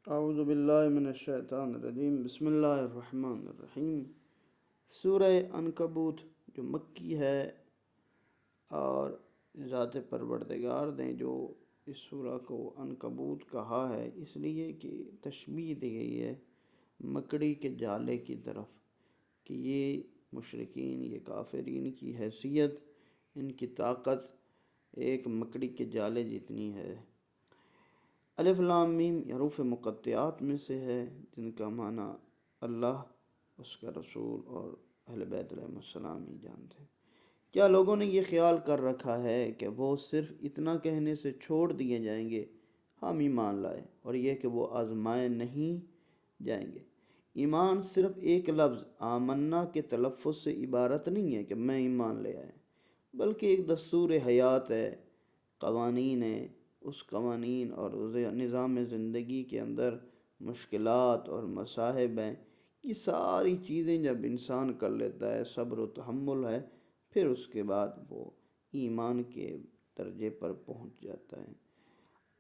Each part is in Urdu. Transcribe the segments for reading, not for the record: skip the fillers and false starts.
اعوذ باللہ من الشیطان الرجیم، بسم اللہ الرحمن الرحیم۔ سورہ عنکبوت جو مکی ہے، اور ذات پروردگار نے جو اس سورہ کو عنکبوت کہا ہے اس لیے کہ تشبیہ دی گئی ہے مکڑی کے جالے کی طرف، کہ یہ مشرکین، یہ کافرین کی حیثیت، ان کی طاقت ایک مکڑی کے جالے جتنی ہے۔ الف لام میم حروف مقطعات میں سے ہے، جن کا معنی اللہ، اس کا رسول اور اہل بیت علیہ السلام ہی جانتے ہیں۔ کیا لوگوں نے یہ خیال کر رکھا ہے کہ وہ صرف اتنا کہنے سے چھوڑ دیے جائیں گے ہم ایمان لائے، اور یہ کہ وہ آزمائے نہیں جائیں گے؟ ایمان صرف ایک لفظ آمنا کے تلفظ سے عبارت نہیں ہے کہ میں ایمان لے آئے، بلکہ ایک دستور حیات ہے، قوانین ہیں۔ اس قوانین اور اس نظام زندگی کے اندر مشکلات اور مصائب ہیں، یہ ساری چیزیں جب انسان کر لیتا ہے، صبر و تحمل ہے، پھر اس کے بعد وہ ایمان کے درجے پر پہنچ جاتا ہے۔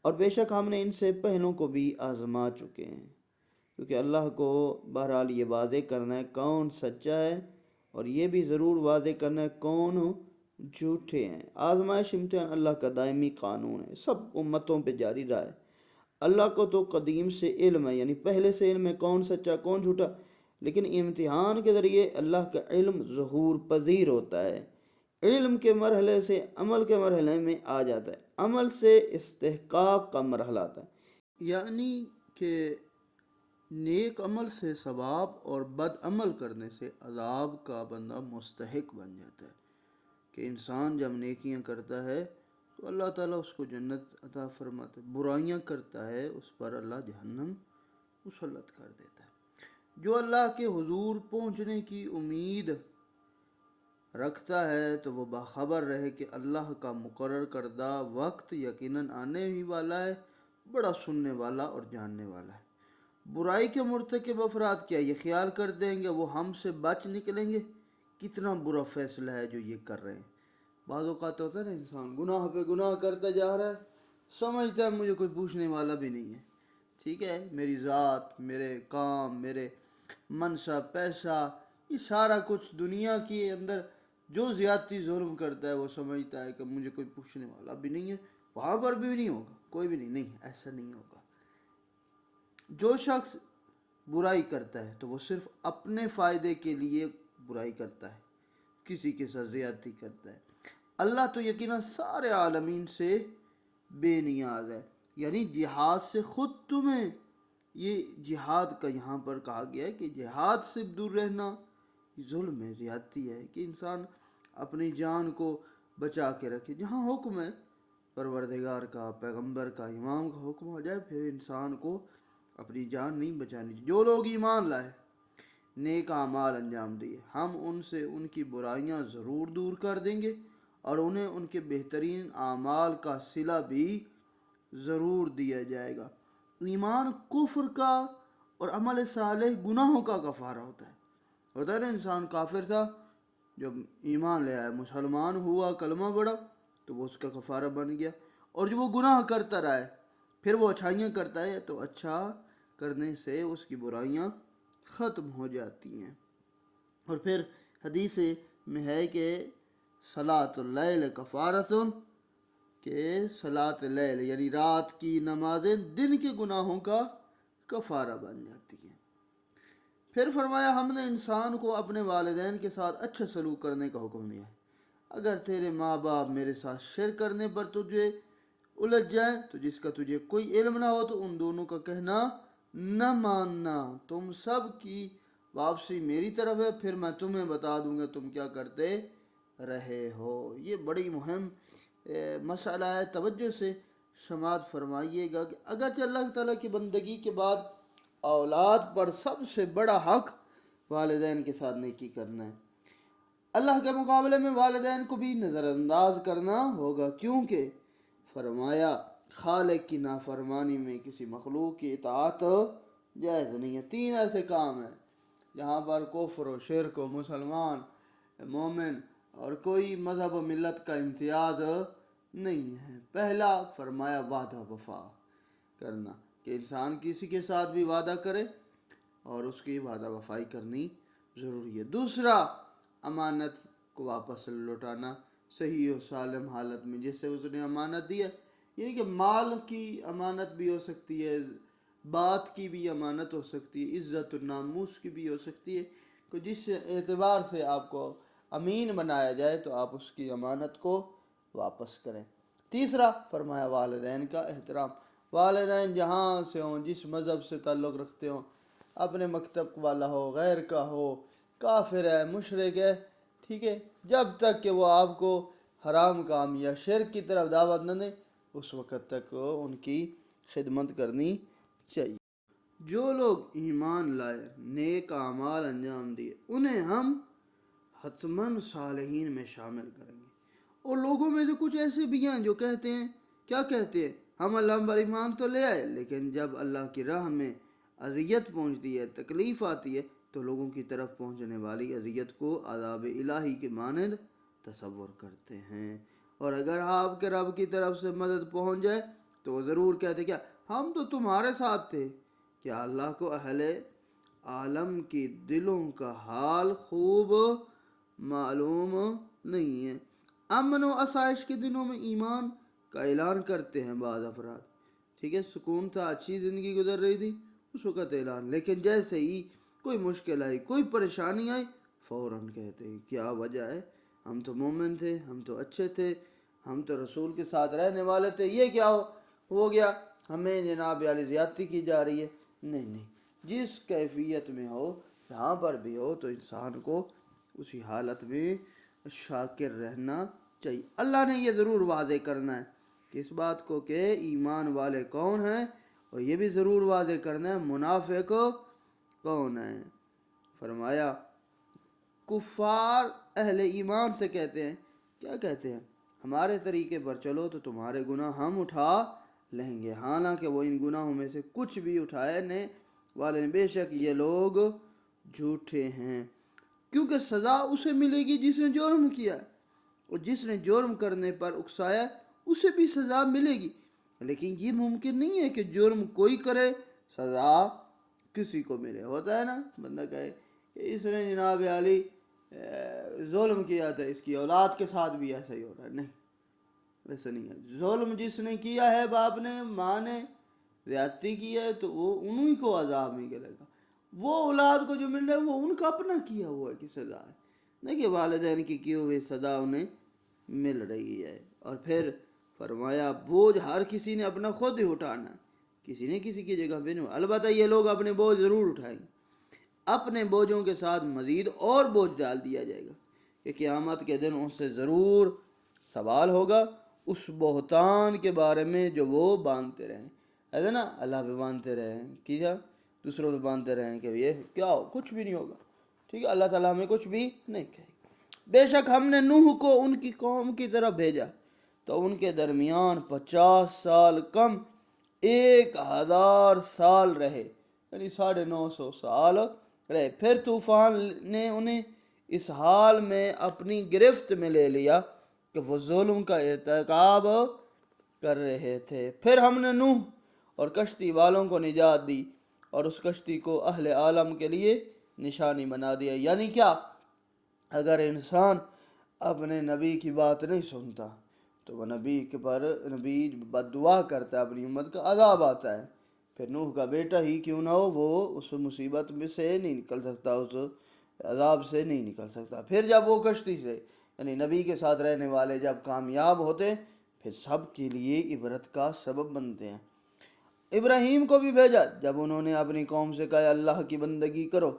اور بے شک ہم نے ان سے پہلوں کو بھی آزما چکے ہیں، کیونکہ اللہ کو بہرحال یہ واضح کرنا ہے کون سچا ہے، اور یہ بھی ضرور واضح کرنا ہے کون جھوٹے ہیں۔ آزمائش امتحان اللہ کا دائمی قانون ہے، سب امتوں پہ جاری رہا ہے۔ اللہ کو تو قدیم سے علم ہے، یعنی پہلے سے علم ہے کون سچا کون جھوٹا، لیکن امتحان کے ذریعے اللہ کا علم ظہور پذیر ہوتا ہے۔ علم کے مرحلے سے عمل کے مرحلے میں آ جاتا ہے، عمل سے استحقاق کا مرحلہ آتا ہے، یعنی کہ نیک عمل سے ثواب اور بد عمل کرنے سے عذاب کا بندہ مستحق بن جاتا ہے۔ کہ انسان جب نیکیاں کرتا ہے تو اللہ تعالیٰ اس کو جنت عطا فرماتا ہے، برائیاں کرتا ہے اس پر اللہ جہنم مسلط کر دیتا ہے۔ جو اللہ کے حضور پہنچنے کی امید رکھتا ہے تو وہ باخبر رہے کہ اللہ کا مقرر کردہ وقت یقیناً آنے ہی والا ہے، بڑا سننے والا اور جاننے والا ہے۔ برائی کے مرتکب افراد کیا یہ خیال کر دیں گے وہ ہم سے بچ نکلیں گے؟ کتنا برا فیصلہ ہے جو یہ کر رہے ہیں۔ بعض اوقات ہوتا ہے نا، انسان گناہ پہ گناہ کرتا جا رہا ہے، سمجھتا ہے مجھے کوئی پوچھنے والا بھی نہیں ہے، ٹھیک ہے، میری ذات، میرے کام، میرے منصب، پیسہ، یہ سارا کچھ دنیا کے اندر جو زیادتی ظلم کرتا ہے وہ سمجھتا ہے کہ مجھے کوئی پوچھنے والا بھی نہیں ہے، وہاں پر بھی نہیں ہوگا، کوئی بھی نہیں، ایسا نہیں ہوگا۔ جو شخص برائی کرتا ہے تو وہ صرف اپنے فائدے کے لیے برائی کرتا ہے، کسی کے ساتھ زیادتی کرتا ہے۔ اللہ تو یقیناً سارے عالمین سے بے نیاز ہے، یعنی جہاد سے خود تمہیں، یہ جہاد کا یہاں پر کہا گیا ہے کہ جہاد سے دور رہنا ظلم ہے، زیادتی ہے، کہ انسان اپنی جان کو بچا کے رکھے۔ جہاں حکم ہے پروردگار کا، پیغمبر کا، امام کا حکم ہو جائے، پھر انسان کو اپنی جان نہیں بچانی چاہیے۔ جو لوگ ایمان لائے، نیک اعمال انجام دیے، ہم ان سے ان کی برائیاں ضرور دور کر دیں گے، اور انہیں ان کے بہترین اعمال کا صلہ بھی ضرور دیا جائے گا۔ ایمان کفر کا اور عمل صالح گناہوں کا کفارہ ہوتا ہے نا، انسان کافر تھا، جب ایمان لے آیا، مسلمان ہوا، کلمہ پڑھا، تو وہ اس کا کفارہ بن گیا۔ اور جو وہ گناہ کرتا رہا ہے، پھر وہ اچھائیاں کرتا ہے، تو اچھا کرنے سے اس کی برائیاں ختم ہو جاتی ہیں۔ اور پھر حدیث میں ہے کہ صلاۃ اللیل کفارۃ، کہ صلاۃ اللیل یعنی رات کی نمازیں دن کے گناہوں کا کفارہ بن جاتی ہیں۔ پھر فرمایا ہم نے انسان کو اپنے والدین کے ساتھ اچھا سلوک کرنے کا حکم دیا ہے۔ اگر تیرے ماں باپ میرے ساتھ شرک کرنے پر تجھے الجھ جائیں تو جس کا تجھے کوئی علم نہ ہو تو ان دونوں کا کہنا نہ ماننا، تم سب کی واپسی میری طرف ہے، پھر میں تمہیں بتا دوں گا تم کیا کرتے رہے ہو۔ یہ بڑی مہم مسئلہ ہے، توجہ سے سماعت فرمائیے گا کہ اگرچہ اللہ تعالیٰ کی بندگی کے بعد اولاد پر سب سے بڑا حق والدین کے ساتھ نیکی کرنا ہے، اللہ کے مقابلے میں والدین کو بھی نظر انداز کرنا ہوگا، کیونکہ فرمایا خالق کی نافرمانی میں کسی مخلوق کی اطاعت جائز نہیں ہے۔ تین ایسے کام ہیں جہاں پر کفر و شرک و مسلمان، مومن اور کوئی مذہب و ملت کا امتیاز نہیں ہے۔ پہلا فرمایا وعدہ وفا کرنا، کہ انسان کسی کے ساتھ بھی وعدہ کرے اور اس کی وعدہ وفائی کرنی ضروری ہے۔ دوسرا، امانت کو واپس لوٹانا صحیح و سالم حالت میں، جس سے اس نے امانت دی ہے، یعنی کہ مال کی امانت بھی ہو سکتی ہے، بات کی بھی امانت ہو سکتی ہے، عزت و ناموس کی بھی ہو سکتی ہے، کہ جس اعتبار سے آپ کو امین بنایا جائے تو آپ اس کی امانت کو واپس کریں۔ تیسرا فرمایا والدین کا احترام۔ والدین جہاں سے ہوں، جس مذہب سے تعلق رکھتے ہوں، اپنے مکتب والا ہو، غیر کا ہو، کافر ہے، مشرک ہے، ٹھیک ہے، جب تک کہ وہ آپ کو حرام کام یا شرک کی طرف دعوت نہ دیں، اس وقت تک ان کی خدمت کرنی چاہیے۔ جو لوگ ایمان لائے، نیک اعمال انجام دیے، انہیں ہم حتماً صالحین میں شامل کریں گے۔ اور لوگوں میں سے کچھ ایسے بھی ہیں جو کہتے ہیں، کیا کہتے ہیں؟ ہم اللہ پر ایمان تو لے آئے، لیکن جب اللہ کی راہ میں اذیت پہنچتی ہے، تکلیف آتی ہے، تو لوگوں کی طرف پہنچنے والی اذیت کو عذاب الہی کے مانند تصور کرتے ہیں، اور اگر آپ کے رب کی طرف سے مدد پہنچ جائے تو وہ ضرور کہتے کیا ہم تو تمہارے ساتھ تھے۔ کیا اللہ کو اہل عالم کی دلوں کا حال خوب معلوم نہیں ہے؟ امن و آسائش کے دنوں میں ایمان کا اعلان کرتے ہیں بعض افراد، ٹھیک ہے، سکون تھا، اچھی زندگی گزر رہی تھی، اس وقت اعلان، لیکن جیسے ہی کوئی مشکل آئی، کوئی پریشانی آئی، فوراً کہتے ہیں کیا وجہ ہے؟ ہم تو مومن تھے، ہم تو اچھے تھے، ہم تو رسول کے ساتھ رہنے والے تھے، یہ کیا ہو گیا؟ ہمیں جناب علی زیادتی کی جا رہی ہے۔ نہیں نہیں، جس کیفیت میں ہو، جہاں پر بھی ہو، تو انسان کو اسی حالت میں شاکر رہنا چاہیے۔ اللہ نے یہ ضرور واضح کرنا ہے کہ اس بات کو کہ ایمان والے کون ہیں، اور یہ بھی ضرور واضح کرنا ہے منافق کون ہیں۔ فرمایا کفار اہل ایمان سے کہتے ہیں، کیا کہتے ہیں؟ ہمارے طریقے پر چلو تو تمہارے گناہ ہم اٹھا لیں گے، حالانکہ وہ ان گناہوں میں سے کچھ بھی اٹھانے والے، بے شک یہ لوگ جھوٹے ہیں، کیونکہ سزا اسے ملے گی جس نے جرم کیا، اور جس نے جرم کرنے پر اکسایا اسے بھی سزا ملے گی۔ لیکن یہ ممکن نہیں ہے کہ جرم کوئی کرے، سزا کسی کو ملے۔ ہوتا ہے نا، بندہ کہے کہ اس نے جناب علی ظلم کیا تھا، اس کی اولاد کے ساتھ بھی ایسا ہی ہو رہا ہے۔ نہیں، ویسا نہیں ہے۔ ظلم جس نے کیا ہے، باپ نے، ماں نے زیادتی کی ہے، تو وہ انہی کو عذاب میں گرے گا۔ وہ اولاد کو جو مل رہا ہے وہ ان کا اپنا کیا ہوا ہے کہ سزا ہے، نہیں کہ والدین کی کیے ہوئے سزا انہیں مل رہی ہے۔ اور پھر فرمایا بوجھ ہر کسی نے اپنا خود ہی اٹھانا ہے، کسی نے کسی کی جگہ پہ نہیں۔ البتہ یہ لوگ اپنے بوجھ ضرور اٹھائیں گے، اپنے بوجھوں کے ساتھ مزید اور بوجھ ڈال دیا جائے گا کہ قیامت کے دن ان سے ضرور سوال ہوگا اس بہتان کے بارے میں جو وہ باندھتے رہیں۔ ایسا نا، اللہ پہ باندھتے رہیں، کیا دوسروں پہ باندھتے رہیں کہ یہ کیا ہو، کچھ بھی نہیں ہوگا، ٹھیک ہے، اللہ تعالیٰ ہمیں کچھ بھی نہیں کہے گا۔ بے شک ہم نے نوح کو ان کی قوم کی طرف بھیجا تو ان کے درمیان 50 سال کم 1000 سال رہے، یعنی 950 سال رہے۔ پھر طوفان نے انہیں اس حال میں اپنی گرفت میں لے لیا کہ وہ ظلم کا ارتکاب کر رہے تھے۔ پھر ہم نے نوح اور کشتی والوں کو نجات دی اور اس کشتی کو اہل عالم کے لیے نشانی بنا دیا۔ یعنی کیا؟ اگر انسان اپنے نبی کی بات نہیں سنتا تو وہ نبی بد دعا کرتا ہے، اپنی امت کا عذاب آتا ہے۔ پھر نوح کا بیٹا ہی کیوں نہ ہو، وہ اس مصیبت میں سے نہیں نکل سکتا، اس عذاب سے نہیں نکل سکتا۔ پھر جب وہ کشتی سے، یعنی نبی کے ساتھ رہنے والے جب کامیاب ہوتے، پھر سب کے لیے عبرت کا سبب بنتے ہیں۔ ابراہیم کو بھی بھیجا جب انہوں نے اپنی قوم سے کہا اللہ کی بندگی کرو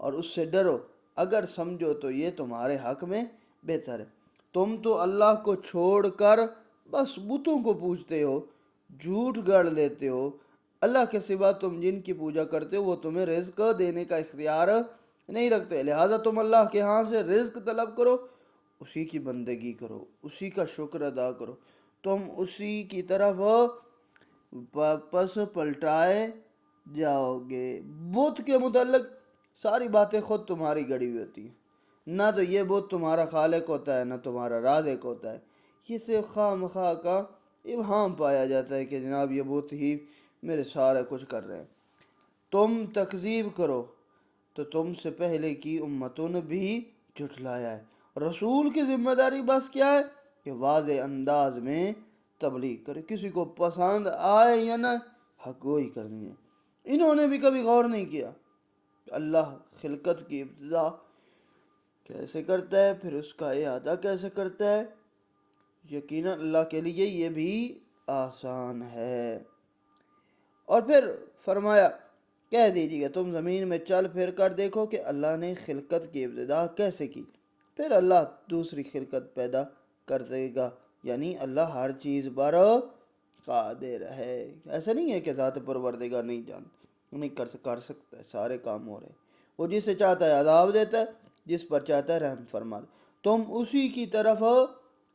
اور اس سے ڈرو، اگر سمجھو تو یہ تمہارے حق میں بہتر ہے۔ تم تو اللہ کو چھوڑ کر بس بتوں کو پوجتے ہو، جھوٹ گڑھ لیتے ہو، اللہ کے سوا تم جن کی پوجا کرتے ہو وہ تمہیں رزق دینے کا اختیار نہیں رکھتے، لہٰذا تم اللہ کے ہاں سے رزق طلب کرو، اسی کی بندگی کرو، اسی کا شکر ادا کرو، تم اسی کی طرف پس پلٹائے جاؤ گے۔ بت کے متعلق ساری باتیں خود تمہاری گڑی ہوئی ہوتی ہیں، نہ تو یہ بت تمہارا خالق ہوتا ہے، نہ تمہارا رازق ہوتا ہے۔ یہ صرف خواہ مخواہ کا ابہام پایا جاتا ہے کہ جناب یہ بت ہی میرے سارے کچھ کر رہے ہیں۔ تم تکذیب کرو تو تم سے پہلے کی امتوں نے بھی جھٹلایا ہے۔ رسول کی ذمہ داری بس کیا ہے کہ واضح انداز میں تبلیغ کرے، کسی کو پسند آئے یا نہ، حق گوئی کرنی ہے۔ انہوں نے بھی کبھی غور نہیں کیا کہ اللہ خلقت کی ابتدا کیسے کرتا ہے، پھر اس کا اعادہ کیسے کرتا ہے۔ یقیناً اللہ کے لیے یہ بھی آسان ہے۔ اور پھر فرمایا کہہ دیجیے گا تم زمین میں چل پھر کر دیکھو کہ اللہ نے خلقت کی ابتدا کیسے کی، پھر اللہ دوسری خلقت پیدا کر دے گا، یعنی اللہ ہر چیز پر قادر ہے۔ ایسا نہیں ہے کہ ذات پروردگار نہیں نہیں کر سکتا ہے، سارے کام ہو رہے ہیں۔ وہ جسے چاہتا ہے عذاب دیتا ہے، جس پر چاہتا ہے رحم فرما دے، تم اسی کی طرف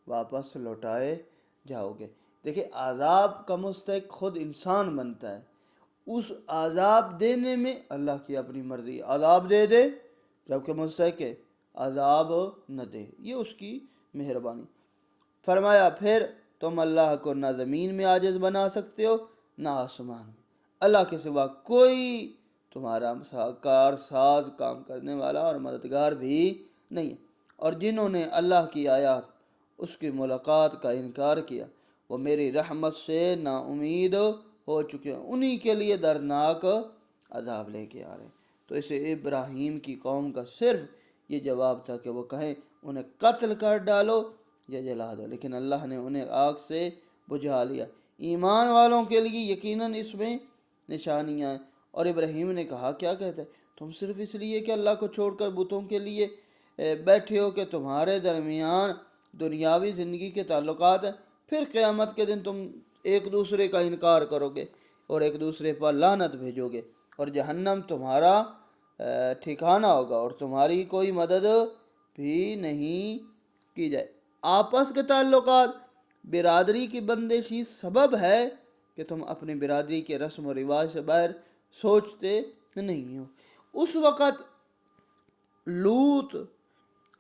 واپس لوٹائے جاؤ گے۔ دیکھیں عذاب کا مستحق خود انسان بنتا ہے، اس عذاب دینے میں اللہ کی اپنی مرضی، عذاب دے دے جبکہ مستحق ہے، عذاب نہ دے، یہ اس کی مہربانی۔ فرمایا پھر تم اللہ کو نہ زمین میں عاجز بنا سکتے ہو نہ آسمان میں، اللہ کے سوا کوئی تمہارا کار ساز، کام کرنے والا اور مددگار بھی نہیں ہے۔ اور جنہوں نے اللہ کی آیات، اس کی ملاقات کا انکار کیا، وہ میری رحمت سے نا امید ہو چکے ہیں، انہی کے لیے دردناک عذاب لے کے آ رہے ہیں۔ تو اسے ابراہیم کی قوم کا صرف یہ جواب تھا کہ وہ کہیں انہیں قتل کر ڈالو یا جلا دو، لیکن اللہ نے انہیں آگ سے بجھا لیا۔ ایمان والوں کے لیے یقیناً اس میں نشانیاں ہیں۔ اور ابراہیم نے کہا کیا کہتا ہے، تم صرف اس لیے کہ اللہ کو چھوڑ کر بتوں کے لیے بیٹھے ہو کہ تمہارے درمیان دنیاوی زندگی کے تعلقات ہیں، پھر قیامت کے دن تم ایک دوسرے کا انکار کرو گے اور ایک دوسرے پر لعنت بھیجو گے، اور جہنم تمہارا ٹھکانہ ہوگا اور تمہاری کوئی مدد بھی نہیں کی جائے۔ آپس کے تعلقات، برادری کی بندشی سبب ہے کہ تم اپنی برادری کے رسم و رواج سے باہر سوچتے نہیں ہو۔ اس وقت لوط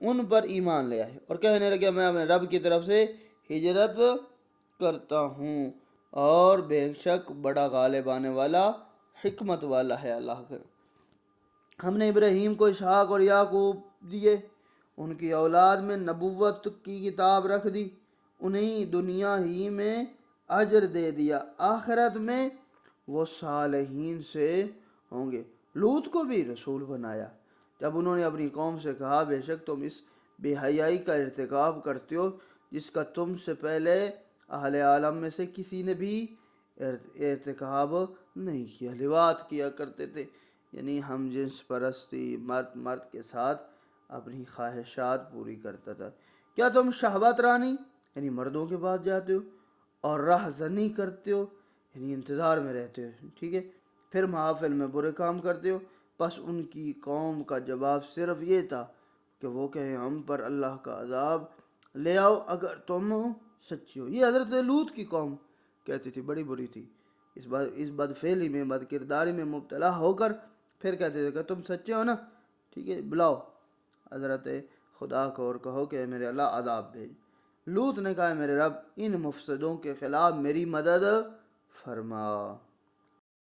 ان پر ایمان لے آئے اور کہنے لگے میں اپنے رب کی طرف سے ہجرت کرتا ہوں، اور بے شک بڑا غالب آنے والا، حکمت والا ہے اللہ کا۔ ہم نے ابراہیم کو اسحاق اور یعقوب دیے، ان کی اولاد میں نبوت کی کتاب رکھ دی، انہیں دنیا ہی میں اجر دے دیا، آخرت میں وہ صالحین سے ہوں گے۔ لوط کو بھی رسول بنایا۔ جب انہوں نے اپنی قوم سے کہا بے شک تم اس بے حیائی کا ارتکاب کرتے ہو جس کا تم سے پہلے اہل عالم میں سے کسی نے بھی ارتکاب نہیں کیا، لواط کیا کرتے تھے، یعنی ہم جنس پرستی، مرد کے ساتھ اپنی خواہشات پوری کرتا تھا۔ کیا تم شہوت رانی یعنی مردوں کے پاس جاتے ہو اور راہ زنی کرتے ہو یعنی انتظار میں رہتے ہو، ٹھیک ہے، پھر محافل میں برے کام کرتے ہو۔ پس ان کی قوم کا جواب صرف یہ تھا کہ وہ کہیں ہم پر اللہ کا عذاب لے آؤ اگر تم سچی ہو۔ یہ حضرت لوط کی قوم کہتی تھی، بڑی بری تھی، اس بدفعلی میں، بد کرداری میں مبتلا ہو کر پھر کہتے تھے کہ تم سچے ہو نا، ٹھیک ہے، بلاؤ حضرت خدا کو اور کہو کہ میرے اللہ عذاب بھیج۔ لوط نے کہا میرے رب ان مفسدوں کے خلاف میری مدد فرما۔